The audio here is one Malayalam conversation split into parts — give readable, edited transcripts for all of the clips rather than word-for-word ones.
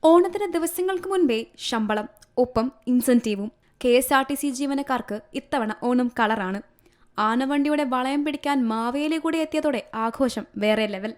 ഓണത്തിന് ദിവസങ്ങൾക്ക് മുൻപേ ശമ്പളം, ഒപ്പം ഇൻസെന്റീവും. KSRTC ജീവനക്കാർക്ക് ഇത്തവണ ഓണം കളറാണ്. ആനവണ്ടിയുടെ വളയം പിടിക്കാൻ മാവേലി കൂടി എത്തിയതോടെ ആഘോഷം വേറെ ലെവൽ.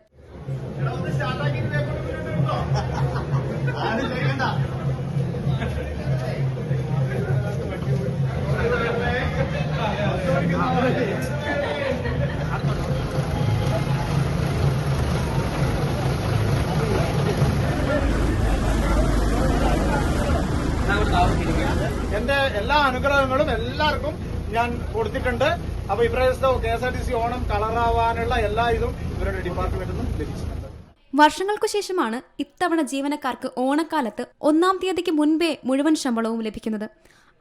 എന്റെ എല്ലാ അനുഗ്രഹങ്ങളും എല്ലാവർക്കും ഞാൻ കൊടുത്തിട്ടുണ്ട്. അപ്പൊ ഇപ്രാവശ്യത്തെ KSRTC ഓണം കളറാവാനുള്ള എല്ലാ ഇതും ഇവരുടെ ഡിപ്പാർട്ട്മെന്റിൽ നിന്നും ലഭിച്ചിട്ടുണ്ട്. വർഷങ്ങൾക്കു ശേഷമാണ് ഇത്തവണ ജീവനക്കാർക്ക് ഓണക്കാലത്ത് 1-ാം തീയതിക്ക് മുൻപേ മുഴുവൻ ശമ്പളവും ലഭിക്കുന്നത്.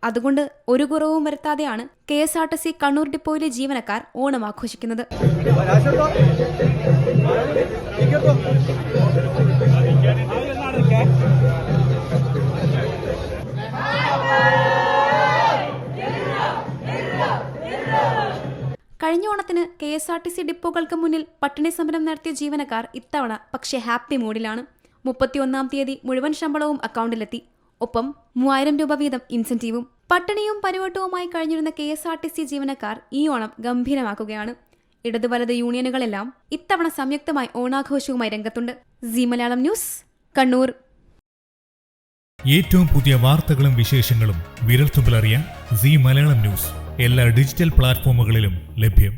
അതുകൊണ്ട് ഒരു കുറവും വരുത്താതെയാണ് KSRTC കണ്ണൂർ ഡിപ്പോയിലെ ജീവനക്കാർ ഓണം ആഘോഷിക്കുന്നത്. കഴിഞ്ഞ ഓണത്തിന് KSRTC ഡിപ്പോകൾക്ക് മുന്നിൽ പട്ടിണി സമരം നടത്തിയ ജീവനക്കാർ ഇത്തവണ പക്ഷേ ഹാപ്പി മൂഡിലാണ്. 31-ാം തീയതി മുഴുവൻ ശമ്പളവും അക്കൗണ്ടിലെത്തി. ഒപ്പം 3000 രൂപ വീതം ഇൻസെന്റീവും. പട്ടിണിയും പരിവട്ടവുമായി കഴിഞ്ഞിരുന്ന KSRTC ജീവനക്കാർ ഈ ഓണം ഗംഭീരമാക്കുകയാണ്. ഇടതു വലത് യൂണിയനുകളെല്ലാം ഇത്തവണ സംയുക്തമായി ഓണാഘോഷവുമായി രംഗത്തുണ്ട്. സീ മലയാളം ന്യൂസ്, കണ്ണൂർ. ഏറ്റവും പുതിയ വാർത്തകളും വിശേഷങ്ങളും വിരൽത്തുമ്പിലറിയാൻ സീ മലയാളം ന്യൂസ് എല്ലാ ഡിജിറ്റൽ പ്ലാറ്റ്ഫോമുകളിലും ലഭ്യം.